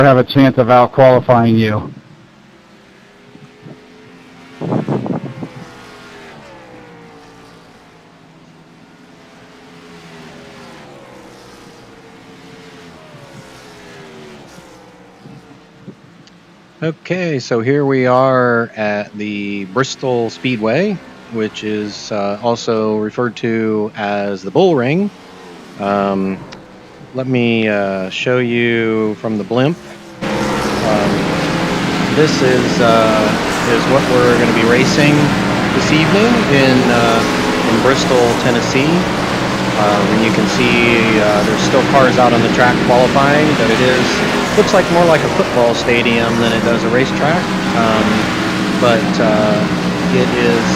have a chance of out qualifying you. Okay, so here we are at the Bristol Speedway, which is also referred to as the Bull Ring. Let me show you from the blimp. This is what we're going to be racing this evening in Bristol, Tennessee. And you can see there's still cars out on the track qualifying, but looks like more like a football stadium than it does a racetrack. But it's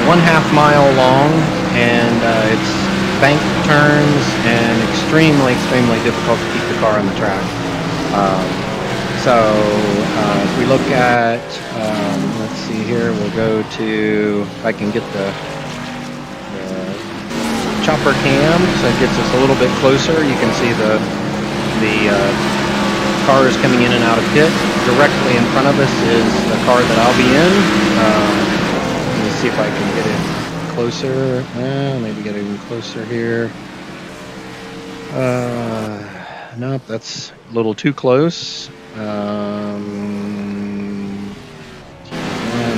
1/2 mile long, and it's bank turns and extremely difficult to keep the car on the track. So if we look at, let's see here, we'll go to, if I can get the chopper cam, so it gets us a little bit closer. You can see the cars coming in and out of pit. Directly in front of us is the car that I'll be in. Let me see if I can get it closer. Maybe get it even closer here. Nope, that's a little too close. And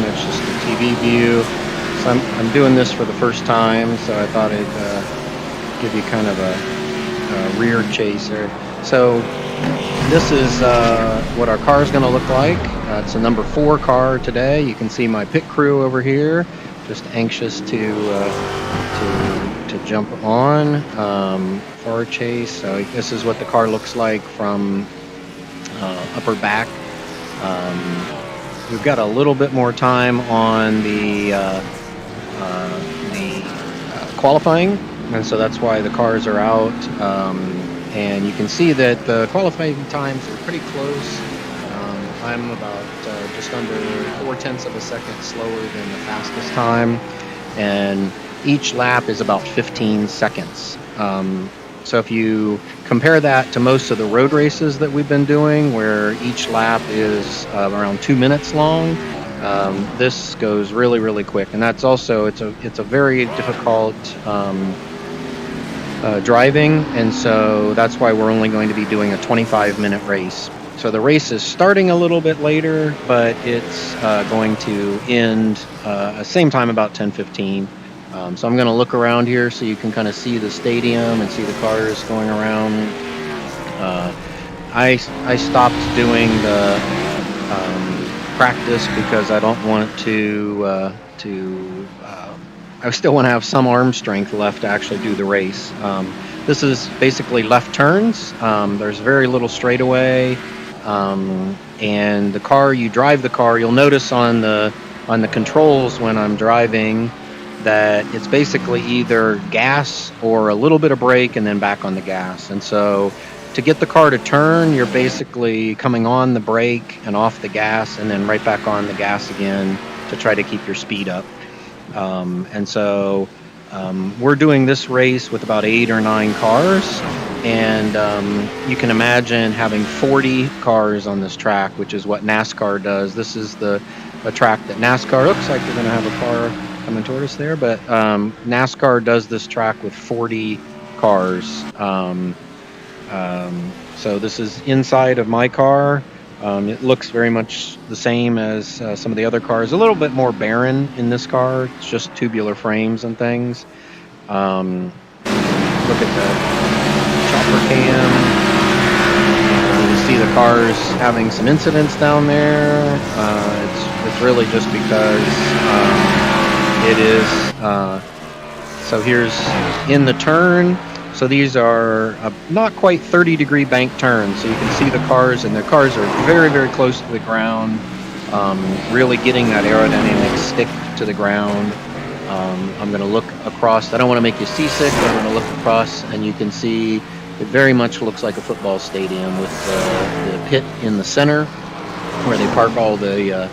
that's just the TV view. So I'm doing this for the first time, so I thought I'd give you kind of a rear chaser. So this is what our car is going to look like. It's a number 4 car today. You can see my pit crew over here, just anxious to jump on for a chase. So this is what the car looks like from upper back. We've got a little bit more time on the qualifying, and so that's why the cars are out. And you can see that the qualifying times are pretty close. I'm about just under 0.4 of a second slower than the fastest time, and each lap is about 15 seconds. So if you compare that to most of the road races that we've been doing, where each lap is around 2 minutes long, this goes really quick. And that's also, it's a very difficult driving, and so that's why we're only going to be doing a 25-minute race. So the race is starting a little bit later, but it's going to end same time, about 10:15. So I'm going to look around here so you can kind of see the stadium and see the cars going around. I stopped doing the practice because I don't want to I still want to have some arm strength left to actually do the race. This is basically left turns. There's very little straightaway, and the car, you drive the car, you'll notice on the controls when I'm driving that it's basically either gas or a little bit of brake and then back on the gas. And so to get the car to turn, you're basically coming on the brake and off the gas and then right back on the gas again to try to keep your speed up. And so we're doing this race with about 8 or 9 cars, and you can imagine having 40 cars on this track, which is what NASCAR does. This is a track that NASCAR, looks like we're going to have a car coming toward us there, but NASCAR does this track with 40 cars. So this is inside of my car. It looks very much the same as some of the other cars. A little bit more barren in this car. It's just tubular frames and things. Look at the chopper cam. You see the cars having some incidents down there. It's really just because it is. So here's in the turn. So these are not quite 30-degree bank turns. So you can see the cars, and the cars are very close to the ground, really getting that aerodynamic stick to the ground. I'm going to look across. I don't want to make you seasick, but I'm going to look across, and you can see it very much looks like a football stadium with the pit in the center where they park all the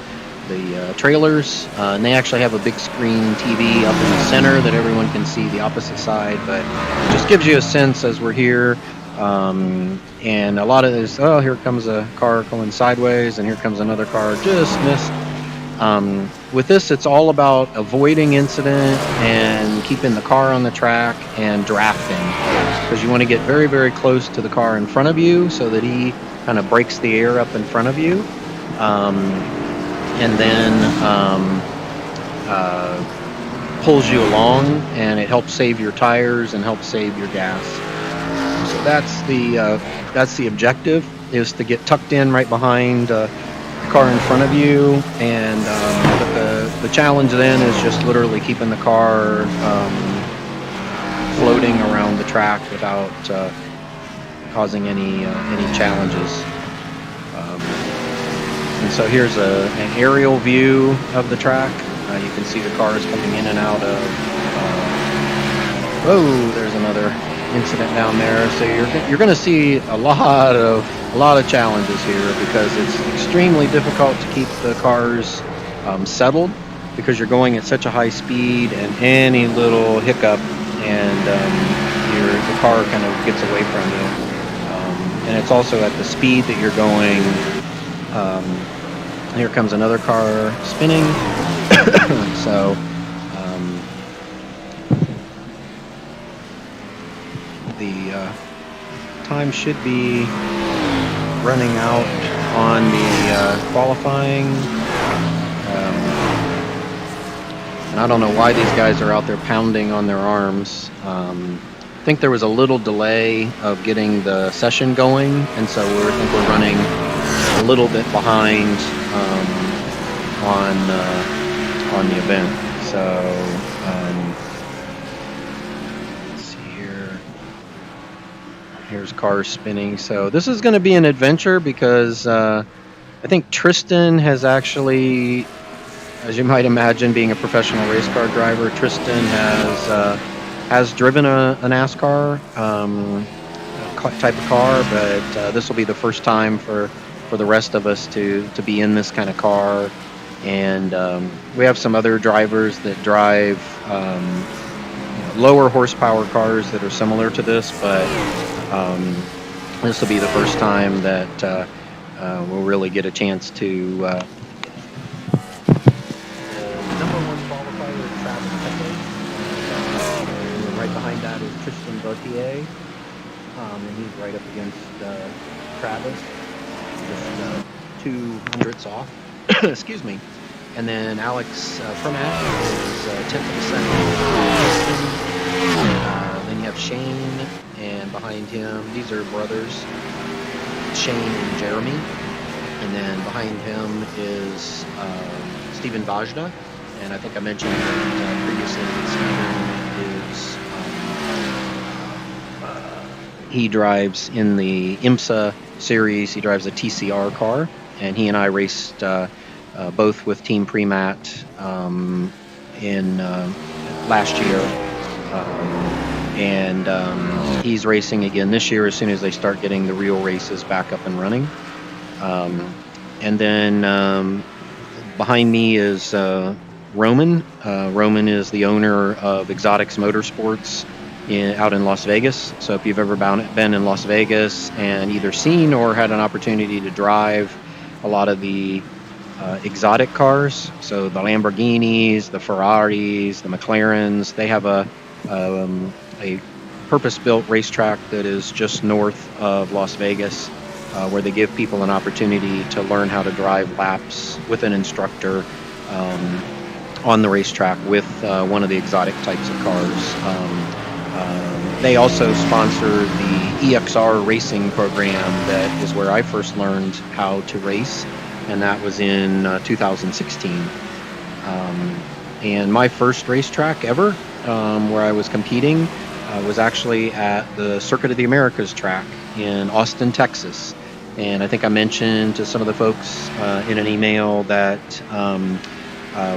trailers, and they actually have a big screen TV up in the center that everyone can see the opposite side. But it just gives you a sense as we're here. And a lot of this, oh, here comes a car going sideways, and here comes another car just missed. With this, it's all about avoiding incident and keeping the car on the track and drafting, because you want to get very, very close to the car in front of you so that he kind of breaks the air up in front of you, and then pulls you along, and it helps save your tires and helps save your gas. So that's the objective, is to get tucked in right behind the car in front of you, and but the challenge then is just literally keeping the car floating around the track without causing any challenges. And so here's an aerial view of the track. You can see the cars coming in and out of. Whoa, there's another incident down there. So you're going to see a lot of challenges here, because it's extremely difficult to keep the cars settled, because you're going at such a high speed, and any little hiccup and the car kind of gets away from you. And it's also at the speed that you're going. Here comes another car spinning. So the time should be running out on the qualifying. And I don't know why these guys are out there pounding on their arms. I think there was a little delay of getting the session going, and so I think we're running a little bit behind on the event. So let's see here. Here's cars spinning. So this is going to be an adventure, because I think Tristan has actually, as you might imagine, being a professional race car driver, Tristan has driven a NASCAR type of car, but this will be the first time for the rest of us to be in this kind of car. And we have some other drivers that drive lower horsepower cars that are similar to this, but this will be the first time that we'll really get a chance to. Number one qualifier is Travis Pepe. And right behind that is Tristan Gauthier, and he's right up against Travis, just 2 hundredths off. Excuse me. And then Alex Fermat is 10th of a second. Then you have Shane, and behind him, these are brothers, Shane and Jeremy. And then behind him is Stephen Vajda. And I think I mentioned previously that Stephen is he drives in the IMSA series. He drives a TCR car, and he and I raced both with Team Premat in last year, and he's racing again this year as soon as they start getting the real races back up and running. And then behind me is Roman. Roman is the owner of Exotics Motorsports out in Las Vegas. So if you've ever been in Las Vegas and either seen or had an opportunity to drive a lot of the exotic cars, so the Lamborghinis, the Ferraris, the McLarens, they have a purpose-built racetrack that is just north of Las Vegas, where they give people an opportunity to learn how to drive laps with an instructor on the racetrack with one of the exotic types of cars. They also sponsor the EXR racing program. That is where I first learned how to race, and that was in 2016. And my first racetrack ever, where I was competing, was actually at the Circuit of the Americas track in Austin, Texas. And I think I mentioned to some of the folks in an email that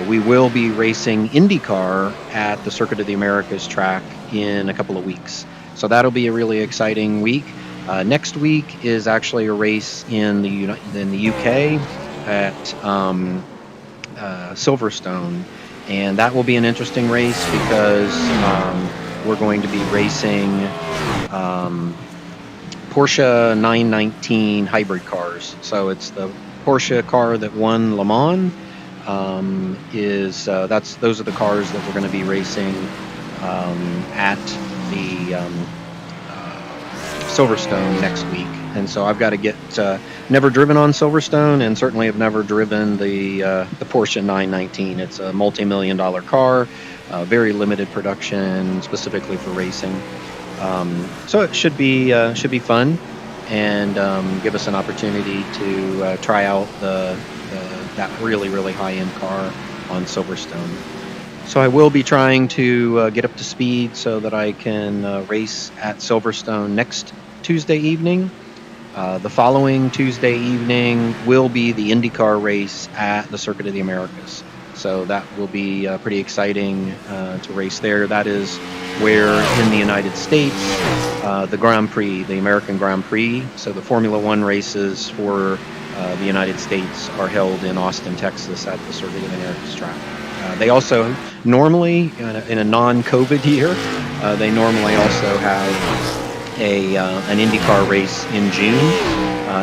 we will be racing IndyCar at the Circuit of the Americas track in a couple of weeks. So that'll be a really exciting week. Next week is actually a race in the UK at Silverstone, and that will be an interesting race because we're going to be racing Porsche 919 hybrid cars. So it's the Porsche car that won Le Mans. Those are the cars that we're going to be racing at the Silverstone next week. And so I've got to get never driven on Silverstone, and certainly have never driven the Porsche 919. It's a multi-million-dollar car, very limited production, specifically for racing. So it should be fun, and give us an opportunity to try out that really high-end car on Silverstone. So I will be trying to get up to speed so that I can race at Silverstone next Tuesday evening. The following Tuesday evening will be the IndyCar race at the Circuit of the Americas. So that will be pretty exciting to race there. That is where in the United States, the Grand Prix, the American Grand Prix, so the Formula One races for the United States are held in Austin, Texas at the Circuit of the Americas track. They also normally, in a non-COVID year, they normally also have an IndyCar race in June.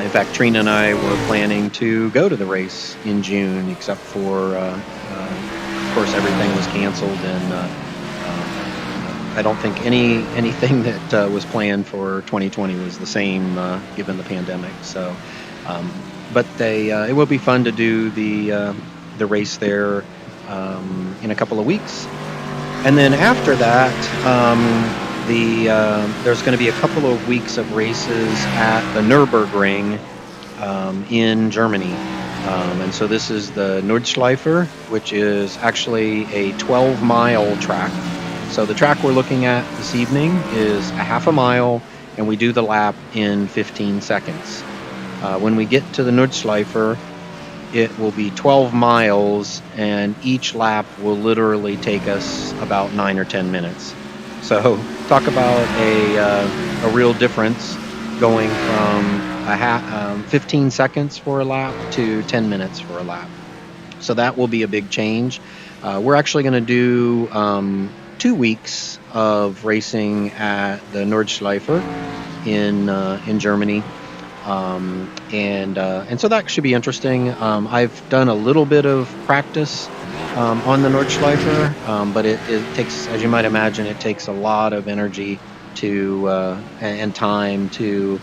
In fact, Trina and I were planning to go to the race in June, except for, of course, everything was canceled, and I don't think anything that was planned for 2020 was the same given the pandemic. So, but it will be fun to do the race there in a couple of weeks, and then after that, there's going to be a couple of weeks of races at the Nürburgring in Germany, and so this is the Nordschleife, which is actually a 12-mile track. So the track we're looking at this evening is a half a mile, and we do the lap in 15 seconds. When we get to the Nordschleife, it will be 12 miles, and each lap will literally take us about 9 or 10 minutes. So talk about a real difference going from 15 seconds for a lap to 10 minutes for a lap. So that will be a big change. We're actually going to do 2 weeks of racing at the Nordschleife in Germany. And so that should be interesting. I've done a little bit of practice on the Nordschleife, but it takes, as you might imagine, it takes a lot of energy and time to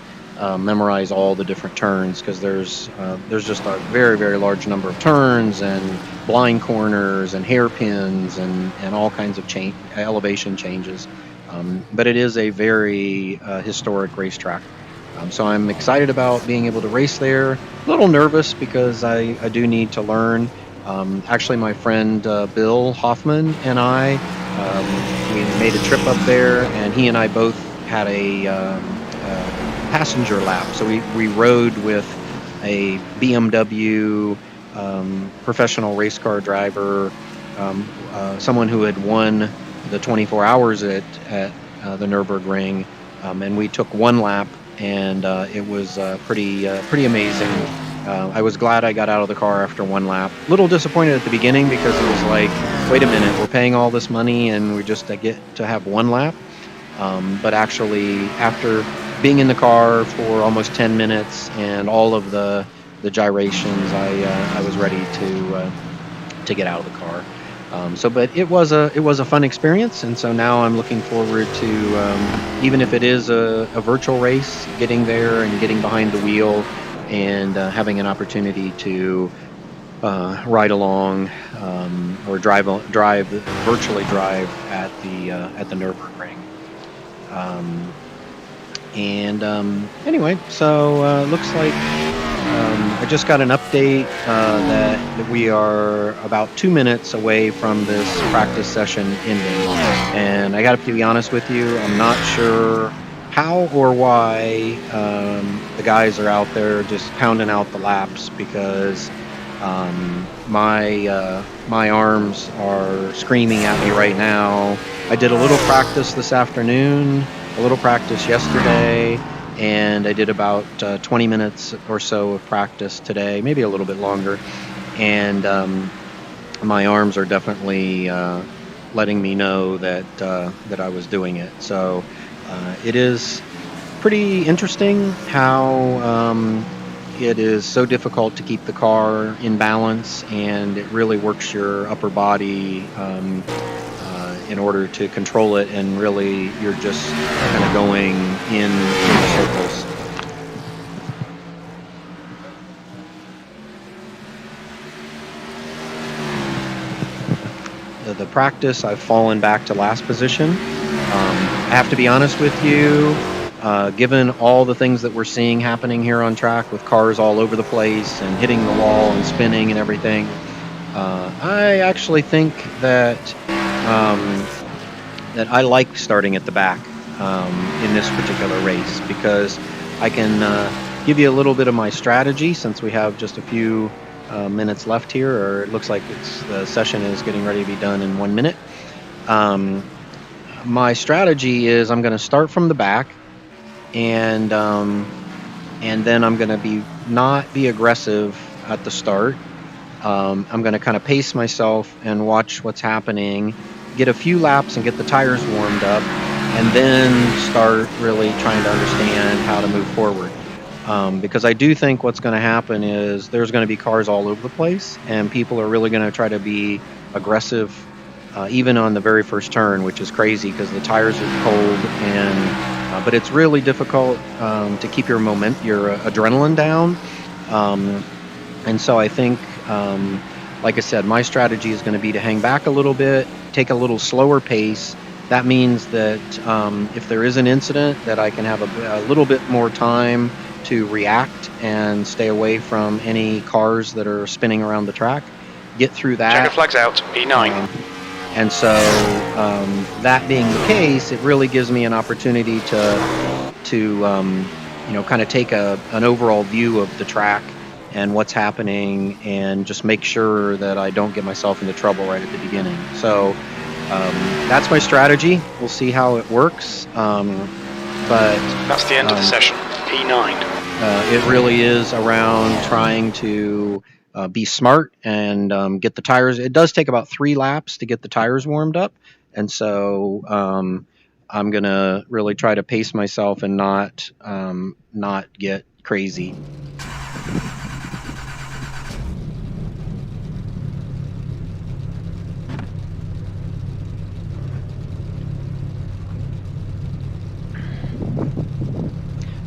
memorize all the different turns, because there's just a very large number of turns and blind corners and hairpins and all kinds of elevation changes. But it is a very historic racetrack. So I'm excited about being able to race there. A little nervous because I do need to learn. Actually, my friend Bill Hoffman and I, we made a trip up there, and he and I both had a passenger lap. So we rode with a BMW professional race car driver, someone who had won the 24 hours at the Nürburgring, and we took one lap. And it was pretty amazing. I was glad I got out of the car after one lap. A little disappointed at the beginning because it was like, wait a minute, we're paying all this money and we just get to have one lap. But actually, after being in the car for almost 10 minutes and all of the gyrations, I was ready to get out of the car. But it was a fun experience, and so now I'm looking forward to, even if it is a virtual race, getting there and getting behind the wheel and having an opportunity to ride along or virtually drive at the Nürburgring. Anyway, so looks like I just got an update that we are about 2 minutes away from this practice session ending. And I got to be honest with you, I'm not sure how or why the guys are out there just pounding out the laps, because my arms are screaming at me right now. I did a little practice this afternoon, a little practice yesterday, and I did about 20 minutes or so of practice today, maybe a little bit longer. And my arms are definitely letting me know that I was doing it. So it is pretty interesting how it is so difficult to keep the car in balance, and it really works your upper body in order to control it, and really you're just kind of going in circles. The practice, I've fallen back to last position. I have to be honest with you, given all the things that we're seeing happening here on track with cars all over the place and hitting the wall and spinning and everything, I actually think that that I like starting at the back in this particular race, because I can give you a little bit of my strategy, since we have just a few minutes left here, or it looks like the session is getting ready to be done in 1 minute. My strategy is I'm going to start from the back, and then I'm going to not be aggressive at the start. I'm going to kind of pace myself and watch what's happening, get a few laps and get the tires warmed up, and then start really trying to understand how to move forward. Because I do think what's going to happen is there's going to be cars all over the place, and people are really going to try to be aggressive even on the very first turn, which is crazy because the tires are cold, and but it's really difficult to keep your adrenaline down. And so I think, like I said, my strategy is going to be to hang back a little bit, take a little slower pace. That means that if there is an incident, that I can have a little bit more time to react and stay away from any cars that are spinning around the track. Get through that. Checker flags out, P9. And so that being the case, it really gives me an opportunity to kind of take an overall view of the track and what's happening, and just make sure that I don't get myself into trouble right at the beginning. So that's my strategy. We'll see how it works. But that's the end of the session. P9. It really is around trying to be smart and get the tires. It does take about 3 laps to get the tires warmed up, and so I'm gonna really try to pace myself and not get crazy.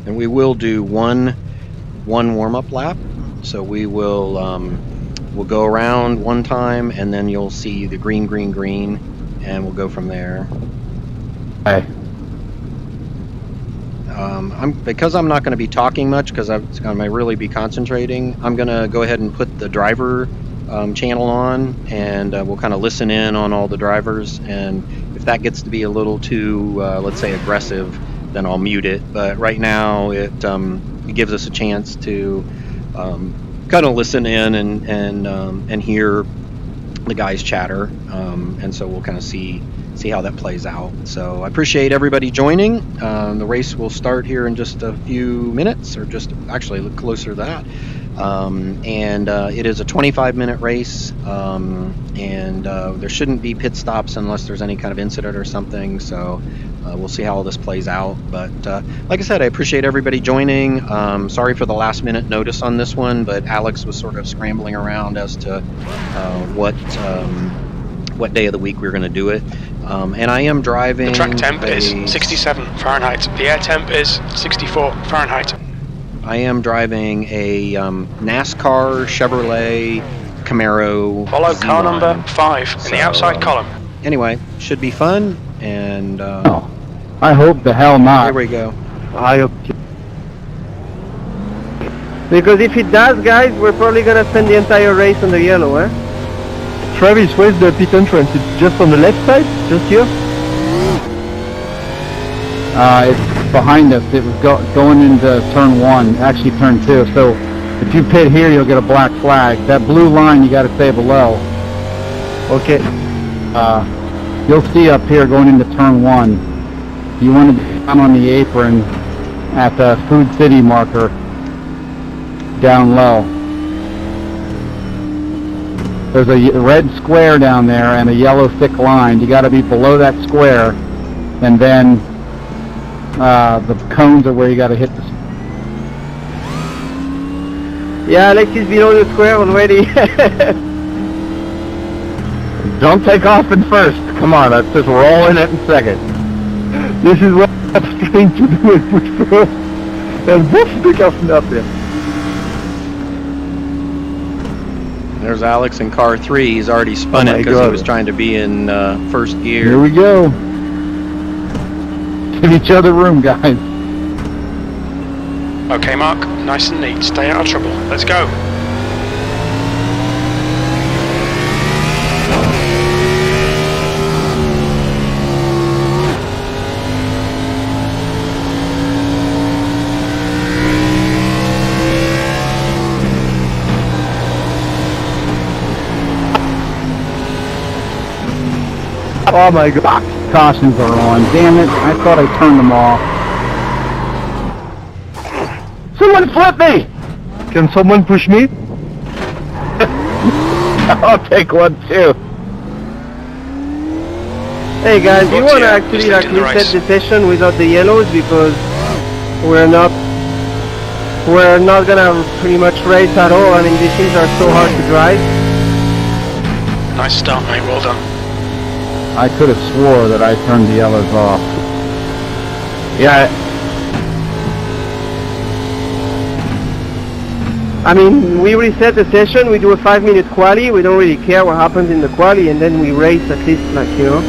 And we will do one warm-up lap. So we will we'll go around one time, and then you'll see the green, and we'll go from there. Okay. Because I'm not going to be talking much, because I'm going to really be concentrating, I'm going to go ahead and put the driver channel on, and we'll kind of listen in on all the drivers. And if that gets to be a little too, let's say, aggressive, then I'll mute it. But right now, it gives us a chance to kind of listen in and hear the guys chatter, and so we'll kind of see how that plays out. So I appreciate everybody joining. The race will start here in just a few minutes, or just actually look closer to that. And it is a 25-minute race, and there shouldn't be pit stops unless there's any kind of incident or something. So we'll see how all this plays out. But like I said, I appreciate everybody joining. Sorry for the last minute notice on this one, but Alex was sort of scrambling around as to what day of the week we were going to do it. And I am driving. The track temp is 67 Fahrenheit. The air temp is 64 Fahrenheit. I am driving a NASCAR Chevrolet Camaro. Follow Z-Line. car number 5 in the outside column. Anyway, should be fun, and Oh, I hope the hell not. here we go. I hope. Because if it does, guys, we're probably gonna spend the entire race on the yellow, eh? Travis, where's the pit entrance? It's just on the left side? Just here? It's behind us. It was going into turn 1, actually turn 2. So if you pit here, you'll get a black flag. That blue line you got to stay below. Okay. You'll see up here going into turn 1. You want to be down on the apron at the Food City marker down low. There's a red square down there and a yellow thick line. You got to be below that square, and then The cones are where you got to hit the. Yeah, Alex is below the square already. Don't take off in first. Come on, let's just roll in it in second. This is what I'm trying to do, is put first. And both pick up there. There's Alex in car 3. He's already spun Oh it my because he God. was trying to be in first Here gear. we go. Give each other room, guys. Okay, Mark, nice and neat. Stay out of trouble. Let's go. Oh my god. Cautions are on. Damn it, I thought I turned them off. Someone flip me! Can someone push me? I'll take one too. Hey guys, you What's wanna your- actually just like in the reset race? the session without the yellows because we're not gonna pretty much race at all. I mean, these things are so hard to drive. Nice start, mate. Well done. I could have swore that I turned the yellows off. Yeah, I mean, we reset the session, we do a 5-minute quali, we don't really care what happens in the quali, and then we race at least, like, you know.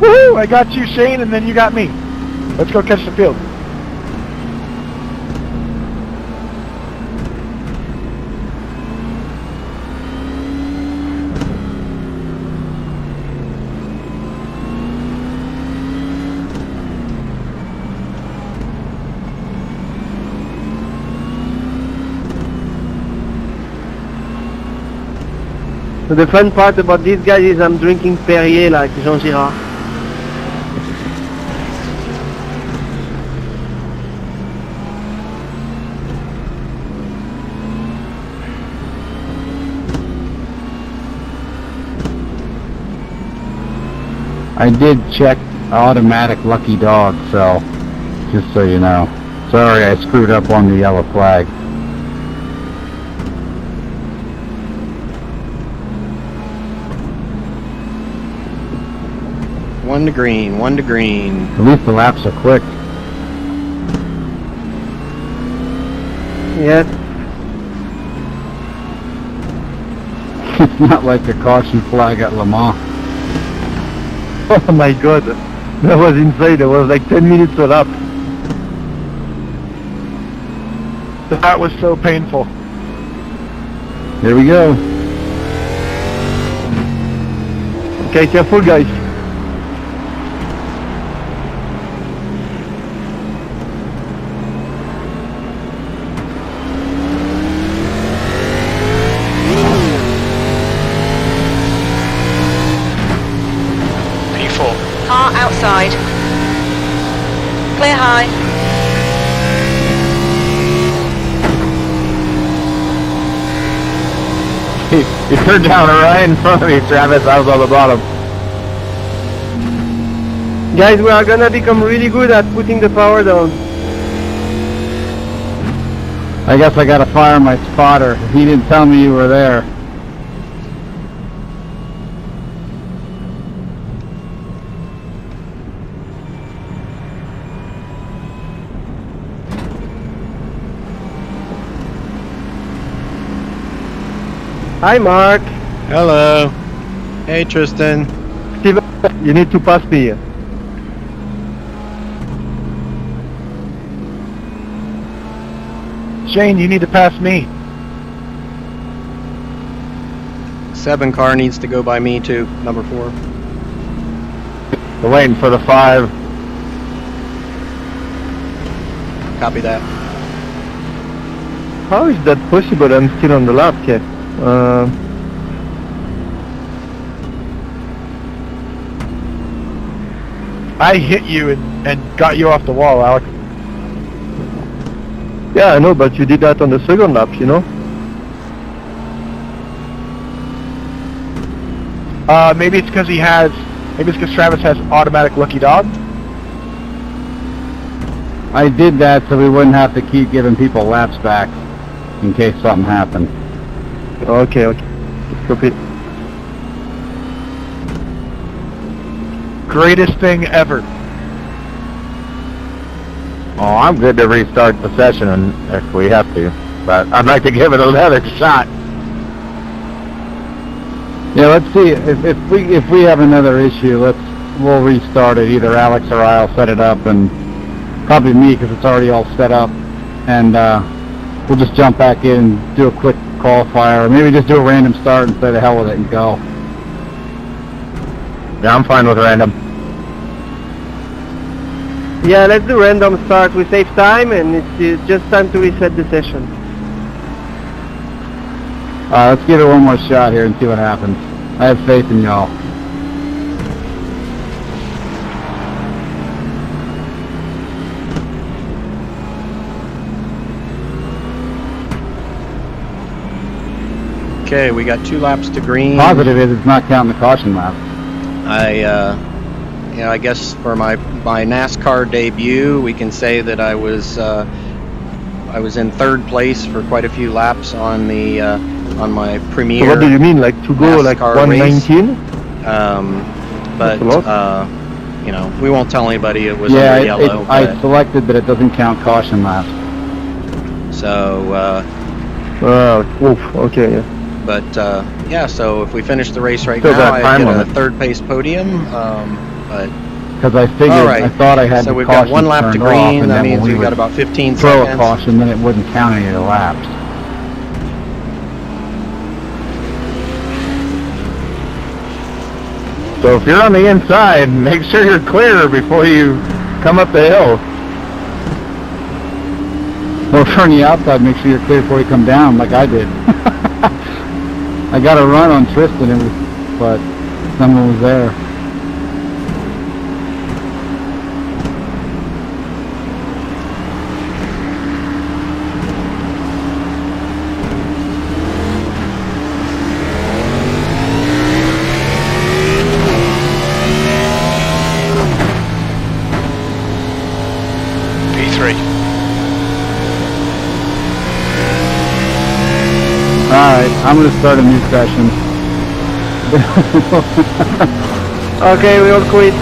Woohoo! I got you, Shane, and then you got me. Let's go catch the field. So the fun part about these guys is I'm drinking Perrier like Jean Girard. I did check automatic lucky dog, so just so you know. Sorry, I screwed up on the yellow flag. One to green, one to green. At least the laps are quick. Yes. It's not like a caution flag at Le Mans. Oh my god. That was insane, it was like 10 minutes a lap. That was so painful. Here we go. Okay, careful guys. P4. Car outside. Clear high. You're down right in front of me, Travis. I was on the bottom. Guys, we are gonna become really good at putting the power down. I guess I gotta fire my spotter. He didn't tell me you were there. Hi Mark. Hello. Hey, Tristan. Steven, you need to pass me here. Shane, you need to pass me. 7 car needs to go by me too, number 4. We're waiting for the 5. Copy that. How is that possible? I'm still on the lap, okay. I hit you and got you off the wall, Alex. Yeah, I know, but you did that on the second lap, you know? Maybe it's because Travis has automatic lucky dog. I did that so we wouldn't have to keep giving people laps back in case something happened. Okay. Copy. Greatest thing ever. Oh, I'm good to restart the session if we have to, but I'd like to give it another shot. Yeah, let's see if we have another issue. We'll restart it. Either Alex or I'll set it up, and probably me because it's already all set up, and we'll just jump back in and do a quick qualifier, or maybe just do a random start and say the hell with it and go. Yeah, I'm fine with random. Yeah, let's do random start. We save time, and it's just time to reset the session. Let's give it one more shot here and see what happens. I have faith in y'all. Okay, we got 2 laps to green. Positive is it's not counting the caution lap. I guess for my NASCAR debut, we can say that I was in 3rd place for quite a few laps on my premier. So what do you mean, like to go like NASCAR 119? We won't tell anybody it was Yeah, under yellow. I selected that it doesn't count caution laps. So, Okay, yeah. but so if we finish the race right Still now, got I time get a on it. 3rd place podium. But Because I figured, all right, I thought I had so the we've got caution 1 lap to turned off, green. and That then means when we we've got would about 15 throw a seconds. caution, then it wouldn't count any of the laps. So if you're on the inside, make sure you're clear before you come up the hill. Well, if you're on the outside, make sure you're clear before you come down, like I did. I got a run on Tristan, but someone was there. P3. Alright, I'm going to start a new session. Okay, we all quit.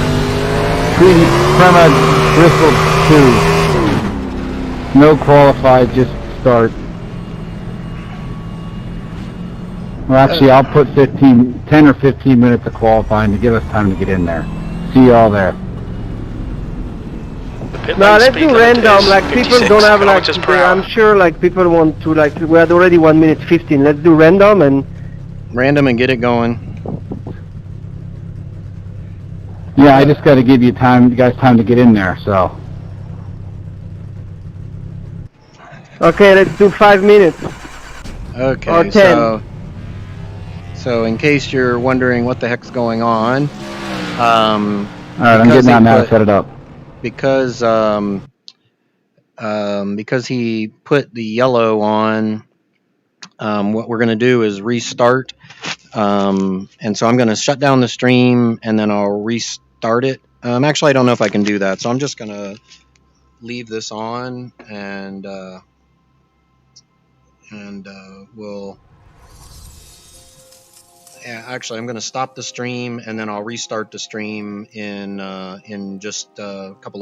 Prema Bristol 2. No qualified, just start. Well, actually, I'll put 10 or 15 minutes of qualifying to give us time to get in there. See y'all there. Pit No, lane let's speed do limit random. is Like people 56 don't have kilometers per hour. I'm sure like people want to like. We had already 1 minute 15. Let's do random and. Random and get it going. Yeah, I just got to give you guys time to get in there, so. Okay, let's do 5 minutes. Okay, Or 10. So in case you're wondering what the heck's going on, Alright, I'm getting out now to set it up. because he put the yellow on, what we're going to do is restart. And so I'm going to shut down the stream and then I'll restart it. Actually, I don't know if I can do that, so I'm just going to leave this on and we'll. Yeah, actually, I'm going to stop the stream and then I'll restart the stream in just a couple of minutes.